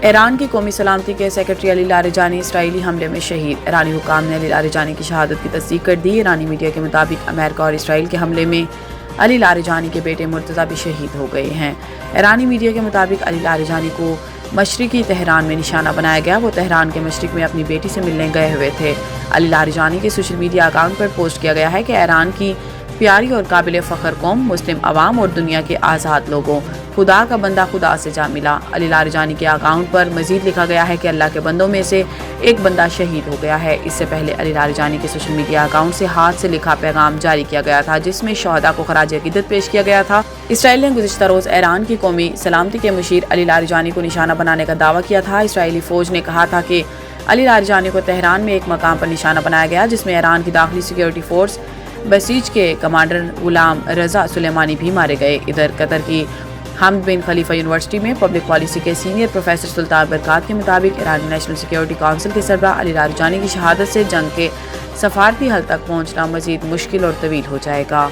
ایران کی قومی سلامتی کے سیکرٹری علی لاریجانی اسرائیلی حملے میں شہید۔ ایرانی حکام نے علی لاریجانی کی شہادت کی تصدیق کر دی۔ ایرانی میڈیا کے مطابق امریکہ اور اسرائیل کے حملے میں علی لاریجانی کے بیٹے مرتضیٰ بھی شہید ہو گئے ہیں۔ ایرانی میڈیا کے مطابق علی لاریجانی کو مشرقی تہران میں نشانہ بنایا گیا۔ وہ تہران کے مشرق میں اپنی بیٹی سے ملنے گئے ہوئے تھے۔ علی لاریجانی کے سوشل میڈیا اکاؤنٹ پر پوسٹ کیا گیا ہے کہ ایران کی پیاری اور قابل فخر قوم، مسلم عوام اور دنیا کے آزاد لوگوں، خدا کا بندہ خدا سے جا ملا۔ علی لاریجانی کے اکاؤنٹ پر مزید لکھا گیا ہے کہ اللہ کے بندوں میں سے ایک بندہ شہید ہو گیا ہے۔ اس سے پہلے علی لاریجانی کے سوشل میڈیا اکاؤنٹ سے ہاتھ سے لکھا پیغام جاری کیا گیا تھا، جس میں شہداء کو خراج عقیدت پیش کیا گیا تھا۔ اسرائیل نے گزشتہ روز ایران کی قومی سلامتی کے مشیر علی لاریجانی کو نشانہ بنانے کا دعویٰ کیا تھا۔ اسرائیلی فوج نے کہا تھا کہ علی لاریجانی کو تہران میں ایک مقام پر نشانہ بنایا گیا، جس میں ایران کی داخلی سیکیورٹی فورس بسیج کے کمانڈر غلام رضا سلیمانی بھی مارے گئے۔ ادھر قطر کی حمد بن خلیفہ یونیورسٹی میں پبلک پالیسی کے سینئر پروفیسر سلطان برکات کے مطابق ایرانی نیشنل سیکیورٹی کونسل کے سربراہ علی لاریجانی کی شہادت سے جنگ کے سفارتی حل تک پہنچنا مزید مشکل اور طویل ہو جائے گا۔